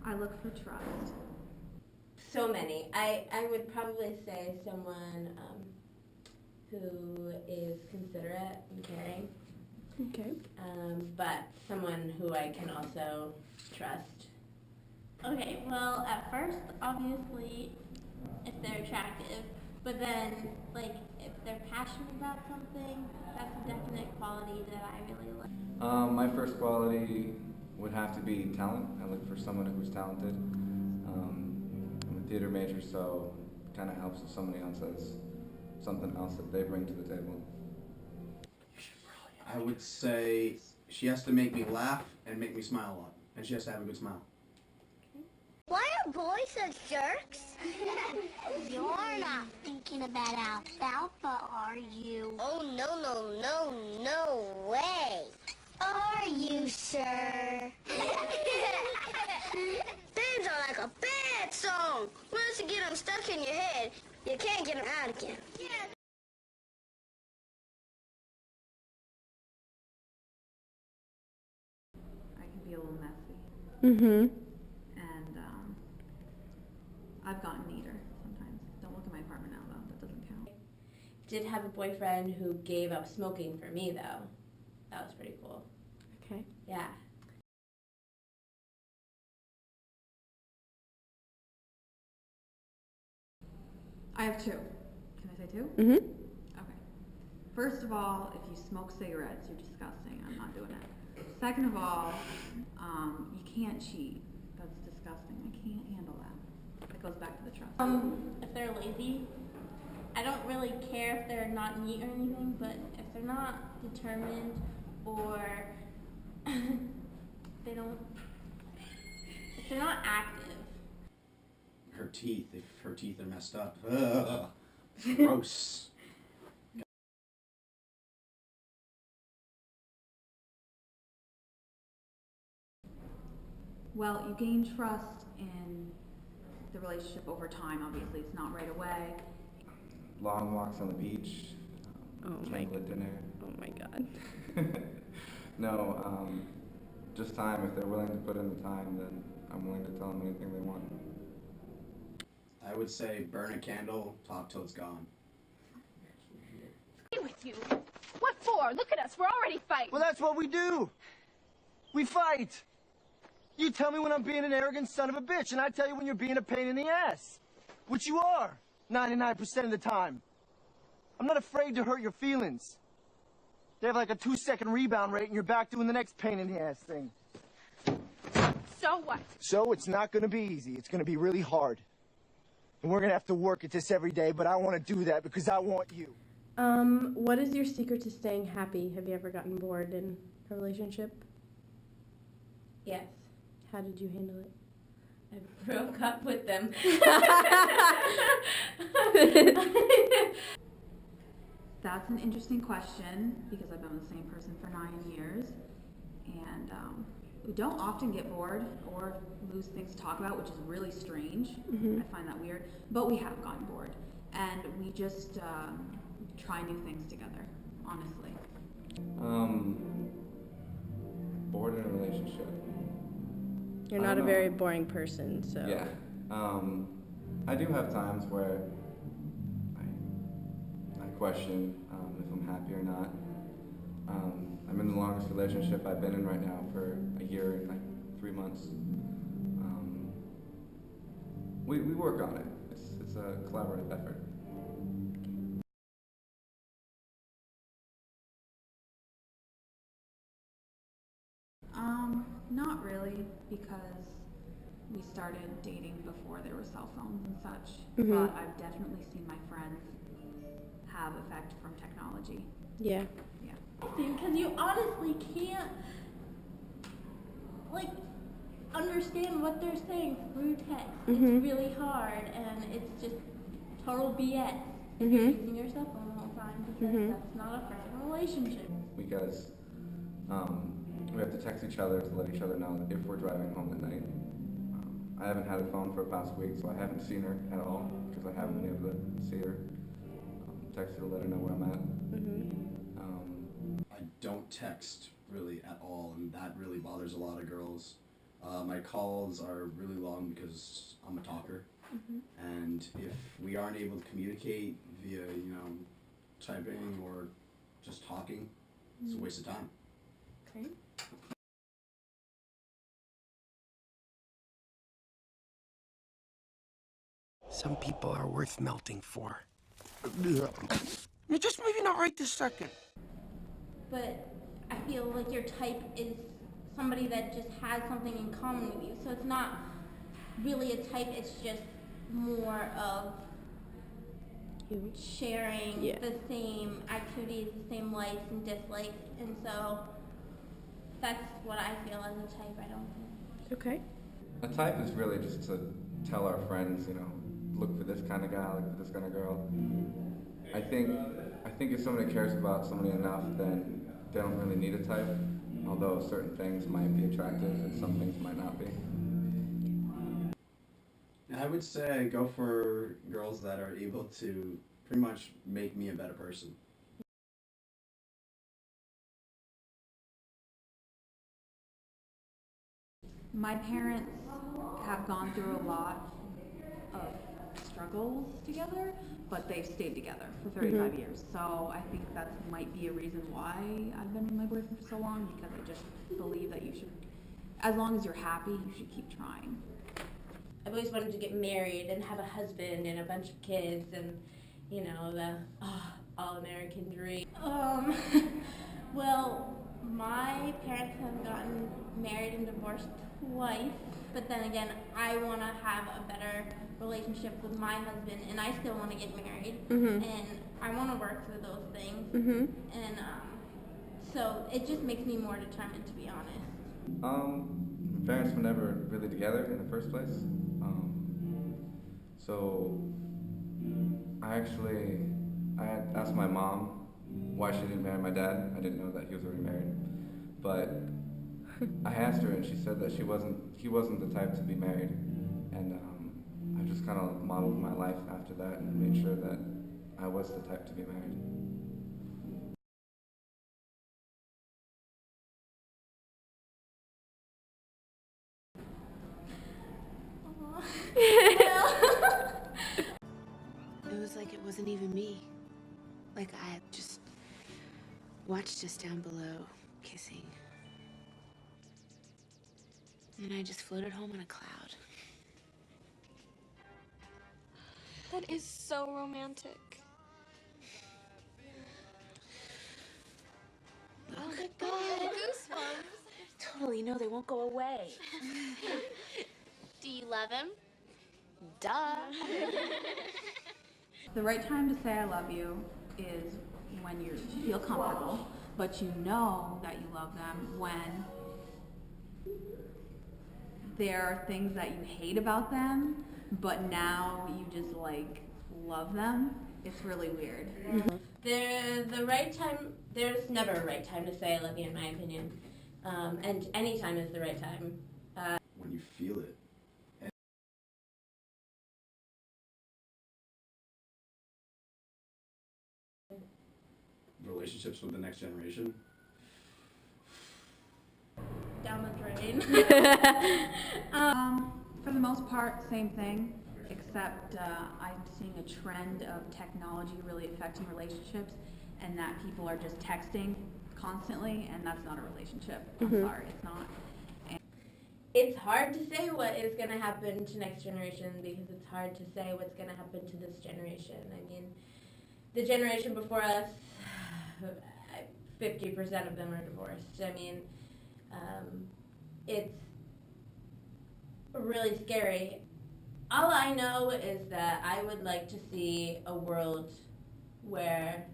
I look for trust. So many. I would probably say someone who is considerate and caring. Okay. But someone who I can also trust. Okay, well, at first, obviously, if they're attractive, but then, like, if they're passionate about something, that's a definite quality that I really like. My first quality would have to be talent. I look for someone who's talented. I'm a theater major, so it kind of helps if somebody else has something else that they bring to the table. I would say she has to make me laugh and make me smile a lot, and she has to have a good smile. Why are boys such jerks? You're not thinking about alfalfa, are you? Oh, no way. Are you, sir? Babes are like a bad song. Once you get them stuck in your head, you can't get them out again. Yeah. I can be a little messy. Mm-hmm. And I've gotten neater sometimes. Don't look at my apartment now, though. That doesn't count. Did have a boyfriend who gave up smoking for me, though. That was pretty cool. Okay. Yeah. I have two. Can I say two? Mm-hmm. Okay. First of all, if you smoke cigarettes, you're disgusting. I'm not doing it. Second of all, you can't cheat. That's disgusting. I can't handle that. That goes back to the trust. If they're lazy, I don't really care if they're not neat or anything, but if they're not determined or if they're not active. Her teeth, if her teeth are messed up. Ugh. Gross. Well, you gain trust in the relationship over time. Obviously, it's not right away. Long walks on the beach, chocolate dinner. Oh my God. No, just time. If they're willing to put in the time, then I'm willing to tell them anything they want. I would say burn a candle, talk till it's gone. With you. What for? Look at us. We're already fighting. Well, that's what we do. We fight. You tell me when I'm being an arrogant son of a bitch, and I tell you when you're being a pain in the ass. Which you are, 99% of the time. I'm not afraid to hurt your feelings. They have like a 2-second rebound rate, and you're back doing the next pain in the ass thing. So what? So it's not going to be easy. It's going to be really hard. And we're going to have to work at this every day, but I want to do that because I want you. What is your secret to staying happy? Have you ever gotten bored in a relationship? Yes. How did you handle it? I broke up with them. That's an interesting question because I've been with the same person for 9 years, and we don't often get bored or lose things to talk about, which is really strange. Mm-hmm. I find that weird, but we have gotten bored, and we just try new things together, honestly. Bored in a relationship. You're not a very boring person, so. Yeah. I do have times where I question if I'm happy or not. I'm in the longest relationship I've been in right now for a year and like 3 months. We work on it. It's a collaborative effort. Not really, because we started dating before there were cell phones and such, Mm-hmm. but I've definitely seen my friends have effect from technology. Yeah. Yeah. Because you honestly can't, like, understand what they're saying through text. Mhm. It's really hard, and it's just total BS. You're Mhm. using your cell phone the whole time because Mhm. that's not a personal relationship. Because we have to text each other to let each other know that if we're driving home at night. I haven't had a phone for the past week, so I haven't seen her at all because I haven't been able to see her. Text her to let her know where I'm at. I don't text really at all, and that really bothers a lot of girls. My calls are really long because I'm a talker. And if we aren't able to communicate via, typing or just talking, it's a waste of time. Okay. Some people are worth melting for. Just maybe not right this second. But I feel like your type is somebody that just has something in common with you. So it's not really a type, it's just more of sharing the same activities, the same likes and dislikes. And so that's what I feel as a type, I don't think. Okay. A type is really just to tell our friends, look for this kind of guy, look for this kind of girl. I think if somebody cares about somebody enough, then they don't really need a type, although certain things might be attractive and some things might not be. I would say I go for girls that are able to pretty much make me a better person. My parents have gone through a lot of struggles together, but they've stayed together for 35 years. So I think that might be a reason why I've been with my boyfriend for so long, because I just believe that you should, as long as you're happy, you should keep trying. I've always wanted to get married and have a husband and a bunch of kids and, the all-American dream. Well, my parents have gotten married and divorced twice, but then again, I want to have a better relationship with my husband, and I still want to get married, and I want to work through those things, and so it just makes me more determined, to be honest. My parents were never really together in the first place, so I had asked my mom why she didn't marry my dad. I didn't know that he was already married, but I asked her, and she said that he wasn't the type to be married, and I just kind of modeled my life after that and made sure that I was the type to be married. It was like it wasn't even me. Like I had just watched us down below, kissing. And I just floated home on a cloud. That is so romantic. Oh my God. Goosebumps. Totally, no, they won't go away. Do you love him? Duh. The right time to say I love you is when you feel comfortable, but you know that you love them when there are things that you hate about them, but now you just love them. It's really weird. The right time, there's never a right time to say I love you, in my opinion. And any time is the right time. When you feel it. Relationships with the next generation. Down the drain. For the most part, same thing, except I'm seeing a trend of technology really affecting relationships, and that people are just texting constantly, and that's not a relationship. I'm sorry, it's not. It's hard to say what is going to happen to next generation, because it's hard to say what's going to happen to this generation. I mean, the generation before us, 50% of them are divorced. I mean, it's really scary. All I know is that I would like to see a world where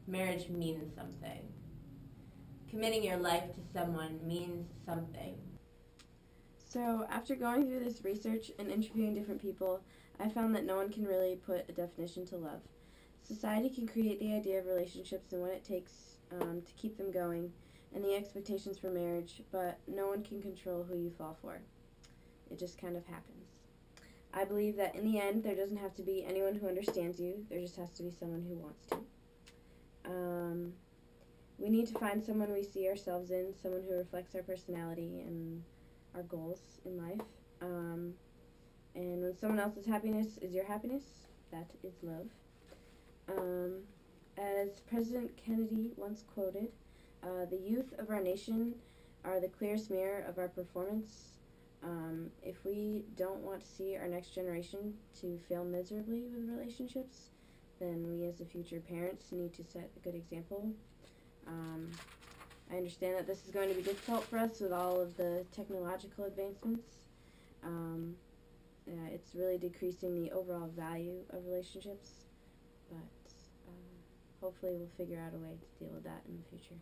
marriage means something. Committing your life to someone means something. So after going through this research and interviewing different people, I found that no one can really put a definition to love. Society can create the idea of relationships and what it takes to keep them going, and the expectations for marriage, but no one can control who you fall for. It just kind of happens. I believe that in the end, there doesn't have to be anyone who understands you, there just has to be someone who wants to. We need to find someone we see ourselves in, someone who reflects our personality, and our goals in life. And when someone else's happiness is your happiness, that is love. As President Kennedy once quoted, the youth of our nation are the clearest mirror of our performance. If we don't want to see our next generation to fail miserably with relationships, then we as the future parents need to set a good example. I understand that this is going to be difficult for us with all of the technological advancements. It's really decreasing the overall value of relationships, but hopefully we'll figure out a way to deal with that in the future.